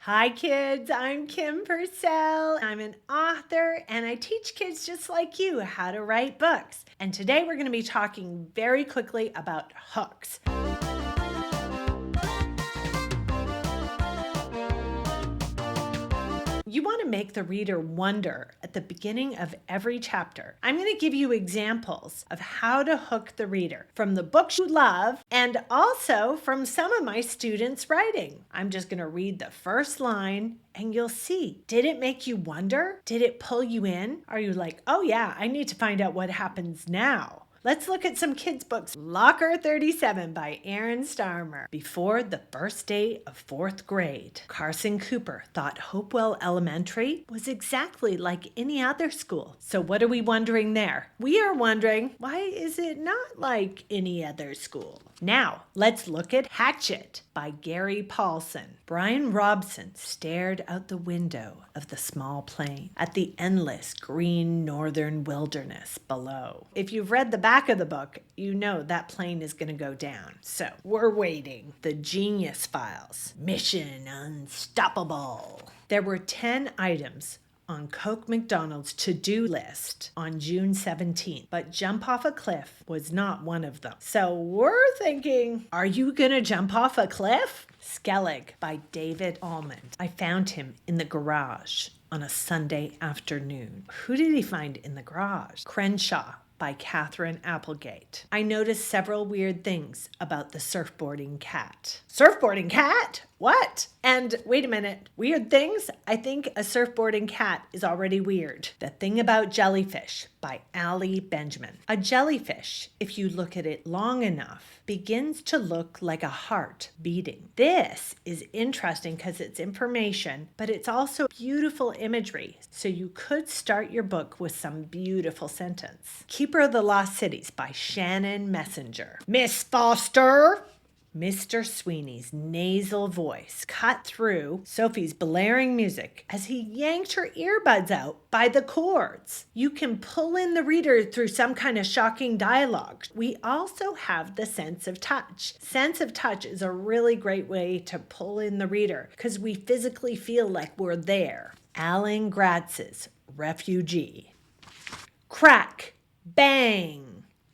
Hi kids, I'm Kim Purcell. I'm an author and I teach kids just like you how to write books. And today we're going to be talking very quickly about hooks. You want to make the reader wonder at the beginning of every chapter. I'm going to give you examples of how to hook the reader from the books you love and also from some of my students' writing. I'm just going to read the first line and you'll see. Did it make you wonder? Did it pull you in? Are you like, oh yeah, I need to find out what happens now? Let's look at some kids' books. Locker 37 by Aaron Starmer. Before the first day of fourth grade, Carson Cooper thought Hopewell Elementary was exactly like any other school. So what are we wondering there? We are wondering, why is it not like any other school? Now, let's look at Hatchet by Gary Paulson. Brian Robson stared out the window of the small plane at the endless green northern wilderness below. If you've read the back of the book, you know that plane is going to go down. So we're waiting. The Genius Files. Mission Unstoppable. There were 10 items on Coke McDonald's to-do list on June 17th, but jump off a cliff was not one of them. So we're thinking, are you gonna jump off a cliff? Skellig by David Almond. I found him in the garage on a Sunday afternoon. Who did he find in the garage? Crenshaw by Catherine Applegate. I noticed several weird things about the surfboarding cat. Surfboarding cat? What? And wait a minute, weird things? I think a surfboarding cat is already weird. The Thing About Jellyfish by Allie Benjamin. A jellyfish, if you look at it long enough, begins to look like a heart beating. This is interesting because it's information, but it's also beautiful imagery. So you could start your book with some beautiful sentence. Keeper of the Lost Cities by Shannon Messenger. Miss Foster! Mr. Sweeney's nasal voice cut through Sophie's blaring music as he yanked her earbuds out by the cords. You can pull in the reader through some kind of shocking dialogue. We also have the sense of touch. Sense of touch is a really great way to pull in the reader because we physically feel like we're there. Alan Gratz's Refugee. Crack, bang.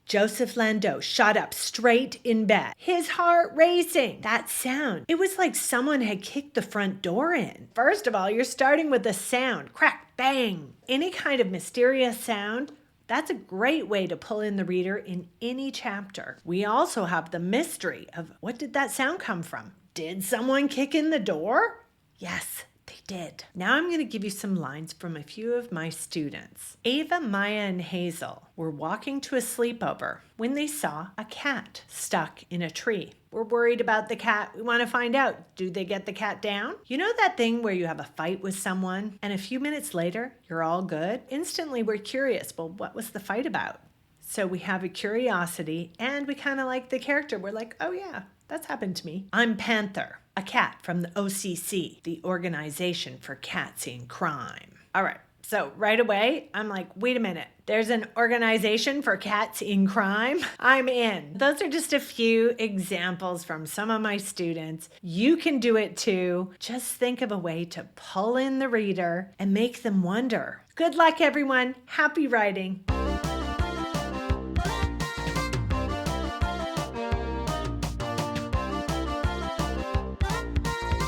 Joseph Landau shot up straight in bed, his heart racing. That sound, it was like someone had kicked the front door in. First of all, you're starting with the sound, crack, bang. Any kind of mysterious sound, that's a great way to pull in the reader in any chapter. We also have the mystery of what did that sound come from? Did someone kick in the door? Yes. They did. Now I'm going to give you some lines from a few of my students. Ava, Maya, and Hazel were walking to a sleepover when they saw a cat stuck in a tree. We're worried about the cat. We want to find out, do they get the cat down? You know that thing where you have a fight with someone and a few minutes later, you're all good? Instantly, we're curious. Well, what was the fight about? So we have a curiosity and we kind of like the character. We're like, oh yeah, that's happened to me. I'm Panther, a cat from the OCC, the Organization for Cats in Crime. All right, so right away, I'm like, wait a minute. There's an organization for cats in crime? I'm in. Those are just a few examples from some of my students. You can do it too. Just think of a way to pull in the reader and make them wonder. Good luck, everyone. Happy writing.